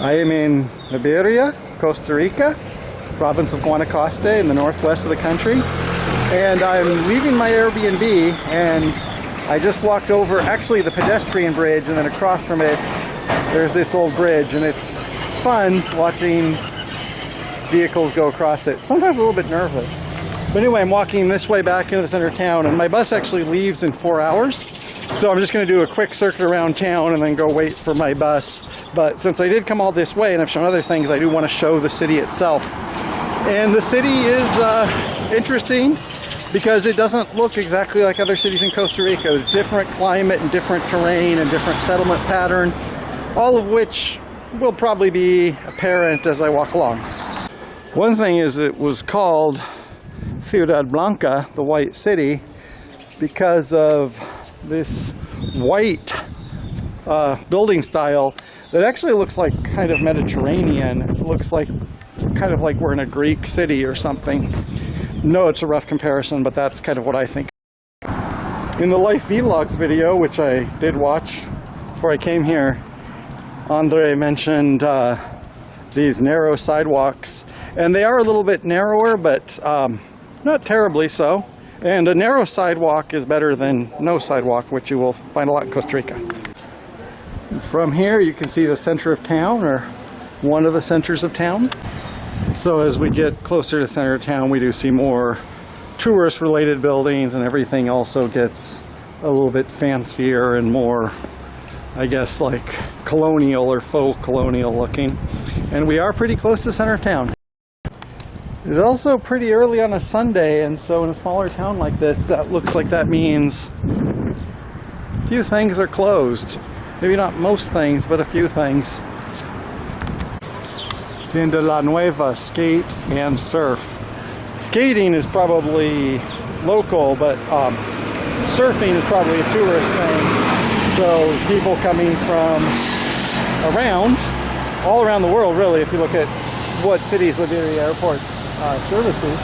I am in Liberia, Costa Rica, province of Guanacaste in the northwest of the country. And I'm leaving my Airbnb, and I just walked over actually the pedestrian bridge, and then across from it there's this old bridge, and it's fun watching vehicles go across it. Sometimes a little bit nervous. But anyway, I'm walking this way back into the center of town, and my bus actually leaves in 4 hours. So I'm just going to do a quick circuit around town and then go wait for my bus. But since I did come all this way and I've shown other things, I do want to show the city itself. And the city is interesting because it doesn't look exactly like other cities in Costa Rica. There's different climate and different terrain and different settlement pattern, all of which will probably be apparent as I walk along. One thing is it was called Ciudad Blanca, the White City, because of this white building style that actually looks like kind of Mediterranean. It looks like kind of like we're in a Greek city or something. No, it's a rough comparison, but that's kind of what I think. In the Life Vlogs video, which I did watch before I came here, Andre mentioned these narrow sidewalks, and they are a little bit narrower, but not terribly so. And a narrow sidewalk is better than no sidewalk, which you will find a lot in Costa Rica. From here you can see the center of town, or one of the centers of town. So as we get closer to the center of town, we do see more tourist related buildings, and everything also gets a little bit fancier and more, I guess, like colonial or faux colonial looking. And we are pretty close to the center of town. It's also pretty early on a Sunday, and so in a smaller town like this, that looks like that means a few things are closed. Maybe not most things, but a few things. Tienda La Nueva, skate and surf. Skating is probably local, but surfing is probably a tourist thing. So people coming from around, all around the world really, if you look at what cities Liberia Airport services.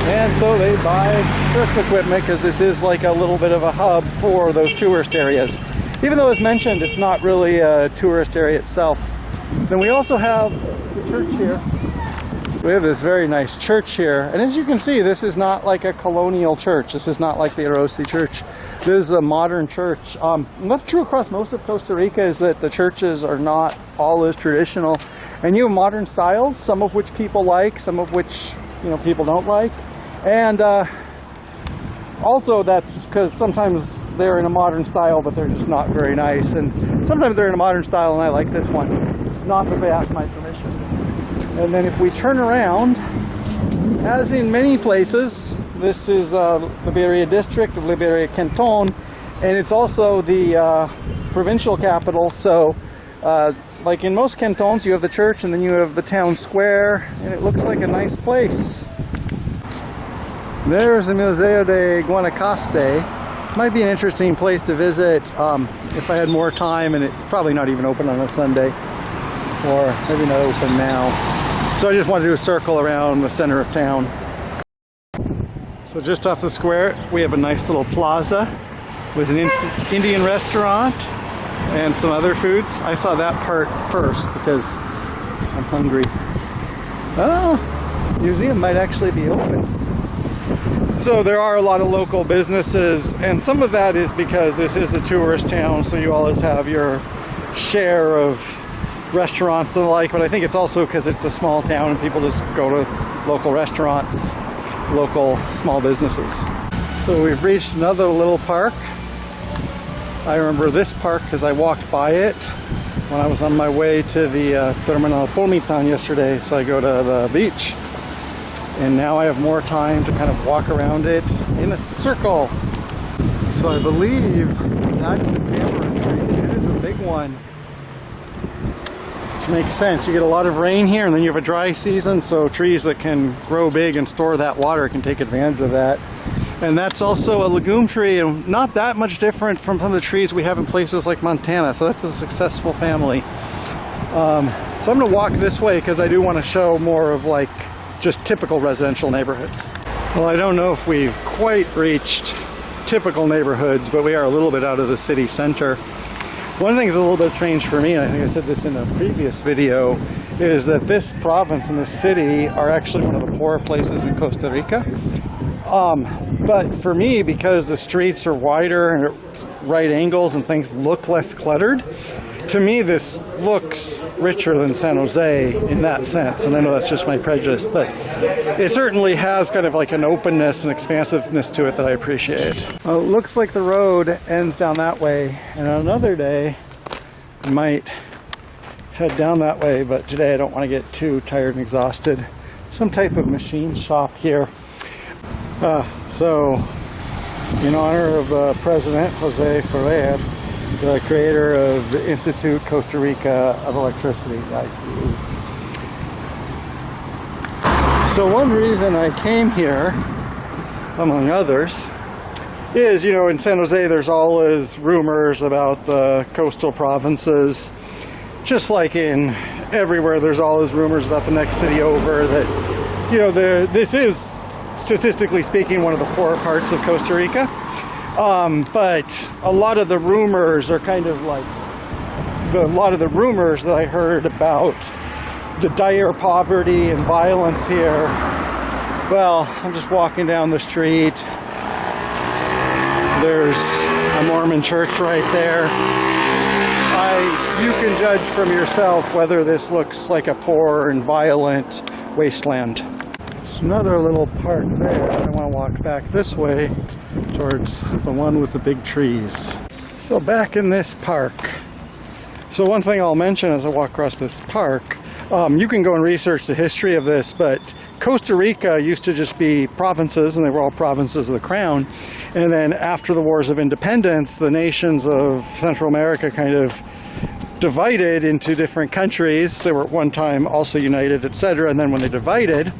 And so they buy surf equipment because this is like a little bit of a hub for those tourist areas. Even though, as mentioned, it's not really a tourist area itself. Then we also have the church here. We have this very nice church here. And as you can see, this is not like a colonial church. This is not like the Erosi church. This is a modern church. What's true across most of Costa Rica is that the churches are not all as traditional. And you have modern styles, some of which people like, some of which people don't like. And also that's because sometimes they're in a modern style, but they're just not very nice. And sometimes they're in a modern style, and I like this one. Not that they asked my permission. And then if we turn around, as in many places, this is Liberia district of Liberia Canton, and it's also the provincial capital. So like in most cantons, you have the church and then you have the town square, and it looks like a nice place. There's the Museo de Guanacaste. Might be an interesting place to visit if I had more time, and it's probably not even open on a Sunday, or maybe not open now. So I just wanted to do a circle around the center of town. So just off the square, we have a nice little plaza with an Indian restaurant and some other foods. I saw that part first because I'm hungry. Oh, museum might actually be open. So there are a lot of local businesses, and some of that is because this is a tourist town, so you always have your share of restaurants and the like, but I think it's also because it's a small town and people just go to local restaurants, local small businesses. So we've reached another little park. I remember this park because I walked by it when I was on my way to the Terminal Pomitan yesterday, so I go to the beach. And now I have more time to kind of walk around it in a circle. So I believe that's a tamarind tree. It is a big one. Which makes sense. You get a lot of rain here, and then you have a dry season, so trees that can grow big and store that water can take advantage of that. And that's also a legume tree, and not that much different from some of the trees we have in places like Montana. So that's a successful family. So I'm going to walk this way because I do want to show more of like just typical residential neighborhoods. Well, I don't know if we've quite reached typical neighborhoods, but we are a little bit out of the city center. One thing that's a little bit strange for me, and I think I said this in a previous video, is that this province and this city are actually one of the poorer places in Costa Rica. But for me, because the streets are wider and at right angles and things look less cluttered, to me this looks richer than San Jose in that sense. And I know that's just my prejudice, but it certainly has kind of like an openness and expansiveness to it that I appreciate. Well, it looks like the road ends down that way, and on another day I might head down that way, but today I don't want to get too tired and exhausted. Some type of machine shop here. So, in honor of President Jose Ferrer, the creator of the Institute Costa Rica of Electricity, ICE. So one reason I came here, among others, is, you know, in San Jose there's always rumors about the coastal provinces. Just like in everywhere, there's always rumors about the next city over that, you know, this is, statistically speaking, one of the poorer parts of Costa Rica. But a lot of the rumors are kind of like, a lot of the rumors that I heard about the dire poverty and violence here. Well, I'm just walking down the street. There's a Mormon church right there. You can judge from yourself whether this looks like a poor and violent wasteland. There's another little park there. I want to walk back this way towards the one with the big trees. So back in this park. So one thing I'll mention as I walk across this park, you can go and research the history of this, but Costa Rica used to just be provinces, and they were all provinces of the crown. And then after the wars of independence, the nations of Central America kind of divided into different countries. They were at one time also united, etc. And then when they divided,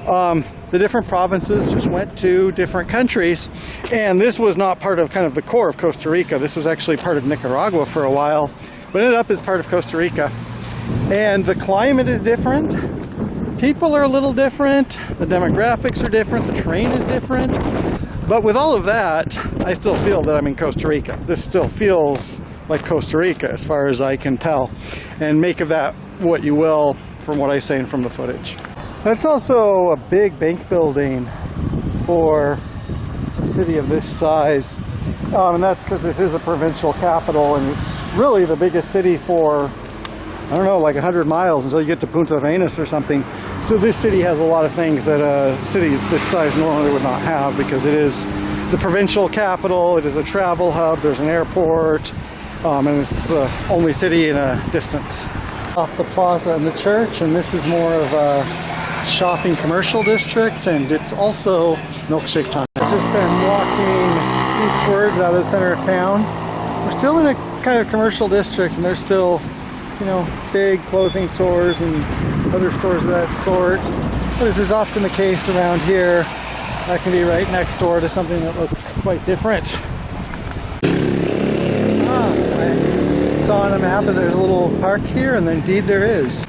the different provinces just went to different countries. And this was not part of kind of the core of Costa Rica. This was actually part of Nicaragua for a while, but ended up as part of Costa Rica. And the climate is different. People are a little different. The demographics are different. The terrain is different. But with all of that, I still feel that I'm in Costa Rica. This still feels like Costa Rica as far as I can tell. And make of that what you will from what I say and from the footage. That's also a big bank building for a city of this size. And that's because this is a provincial capital, and it's really the biggest city for, I don't know, like 100 miles until you get to Punta Arenas or something. So this city has a lot of things that a city this size normally would not have, because it is the provincial capital, it is a travel hub, there's an airport, and it's the only city in a distance. Off the plaza and the church, and this is more of a shopping commercial district, and it's also milkshake time. I've just been walking eastwards out of the center of town. We're still in a kind of commercial district, and there's still, you know, big clothing stores and other stores of that sort. But as is often the case around here, I can be right next door to something that looks quite different. I saw on a map that there's a little park here, and indeed there is.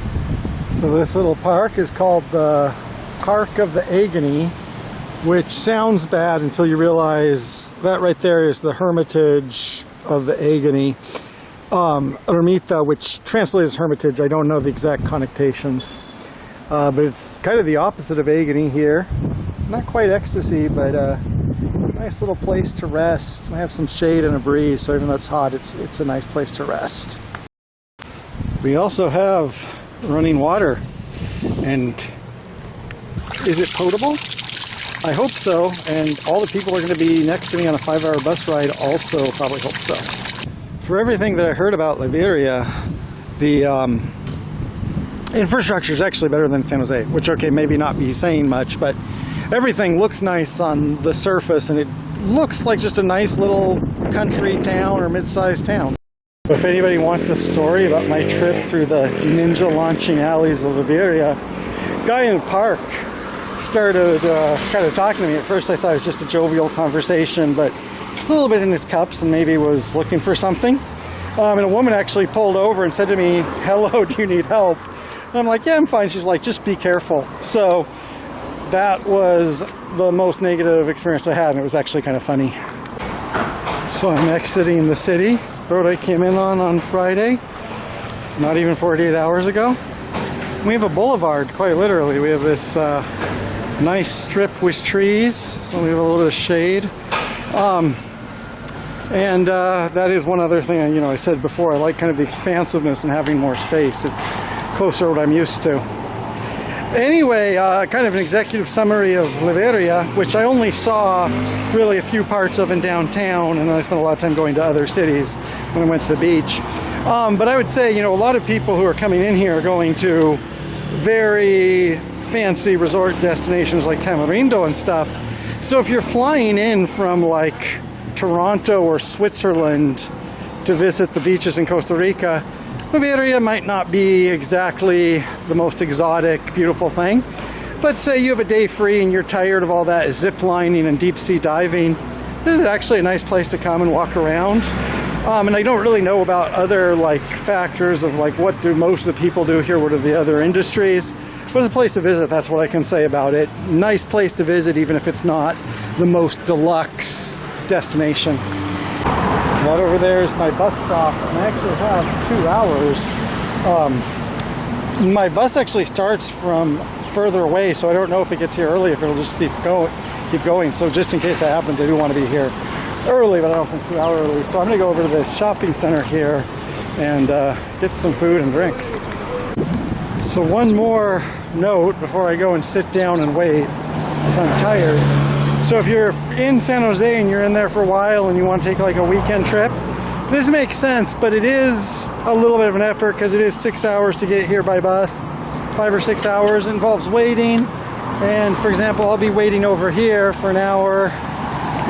So this little park is called the Park of the Agony, which sounds bad until you realize that right there is the Hermitage of the Agony. Ermita, which translates as hermitage. I don't know the exact connotations, but it's kind of the opposite of agony here. Not quite ecstasy, but a nice little place to rest. I have some shade and a breeze, so even though it's hot, it's a nice place to rest. We also have running water, and is it potable? I hope so, and all the people are going to be next to me on a 5-hour bus ride also probably hope so. For everything that I heard about Liberia, the infrastructure is actually better than San Jose, which, okay, maybe not be saying much, but everything looks nice on the surface, and it looks like just a nice little country town or mid-sized town. If anybody wants a story about my trip through the ninja launching alleys of Liberia, guy in the park started kind of talking to me. At first I thought it was just a jovial conversation, but a little bit in his cups and maybe was looking for something. And a woman actually pulled over and said to me, "Hello, do you need help?" And I'm like, "Yeah, I'm fine." She's like, "Just be careful." So that was the most negative experience I had, and it was actually kind of funny. So I'm exiting the city. road I came in on Friday, not even 48 hours ago. We have a boulevard, quite literally. We have this nice strip with trees, so we have a little bit of shade. That is one other thing, you know, I said before, I like kind of the expansiveness and having more space. It's closer to what I'm used to. Anyway, kind of an executive summary of Liberia, which I only saw really a few parts of in downtown, and then I spent a lot of time going to other cities when I went to the beach. But I would say, you know, a lot of people who are coming in here are going to very fancy resort destinations like Tamarindo and stuff. So if you're flying in from like Toronto or Switzerland to visit the beaches in Costa Rica, Liberia might not be exactly the most exotic, beautiful thing. But say you have a day free and you're tired of all that zip lining and deep sea diving, this is actually a nice place to come and walk around. And I don't really know about other like factors of like what do most of the people do here, what are the other industries. But it's a place to visit, that's what I can say about it. Nice place to visit even if it's not the most deluxe destination. Right over there is my bus stop, and I actually have 2 hours. My bus actually starts from further away, so I don't know if it gets here early, if it'll just keep going. So just in case that happens, I do want to be here early, but I don't think 2 hours early. So I'm going to go over to the shopping center here and get some food and drinks. So one more note before I go and sit down and wait, because I'm tired. So if you're in San Jose and you're in there for a while and you want to take like a weekend trip, this makes sense, but it is a little bit of an effort because it is 6 hours to get here by bus, 5 or 6 hours. It involves waiting, and for example, I'll be waiting over here for an hour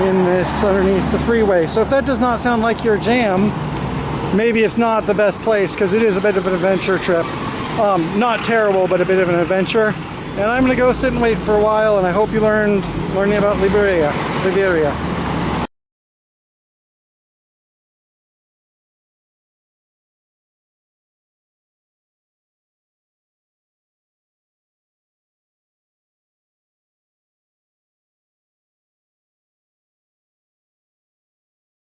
in this underneath the freeway. So if that does not sound like your jam, maybe it's not the best place because it is a bit of an adventure trip. Not terrible, but a bit of an adventure. And I'm going to go sit and wait for a while, and I hope you learning about Liberia.